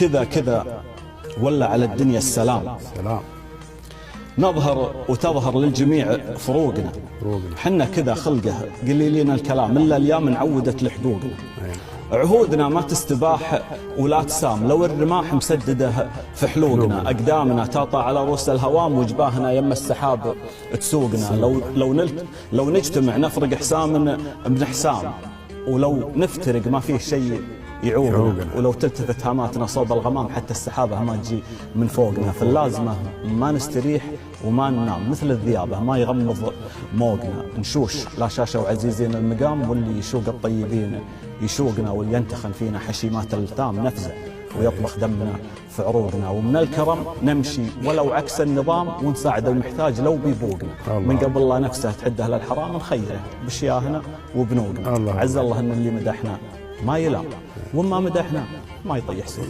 كذا كذا ولا على الدنيا السلام. سلام. نظهر وتظهر للجميع فروقنا، حنا كذا خلقه قليلين الكلام إلا اليوم انعودت لحقوقنا. عهودنا ما تستباح ولا تسام، لو الرماح مسدده في حلوقنا. أقدامنا تطع على رؤوس الهوام وجباهنا يم السحاب تسوقنا. لو نجتمع نفرق حسام من حسام، ولو نفترق ما فيه شيء يعوقنا. ولو تلتفت هاماتنا صوب الغمام حتى السحابة ما تجي من فوقنا. فاللازمة ما نستريح وما ننام مثل الذيابة ما يغمض موقنا. نشوش لا شاشة وعزيزين المقام، واللي يشوق الطيبين يشوقنا، واللي ينتخن فينا حشيمات التام نفزه ويطبخ دمنا في عروقنا. ومن الكرم نمشي ولو عكس النظام، ونساعد المحتاج لو بيبوقنا. من قبل الله نفسه تحد أهل الحرام نخيره بشياهنا وبنوقنا. عز الله ان اللي مدحنا ما يلام، وما مدحنا ما يطيح سوق.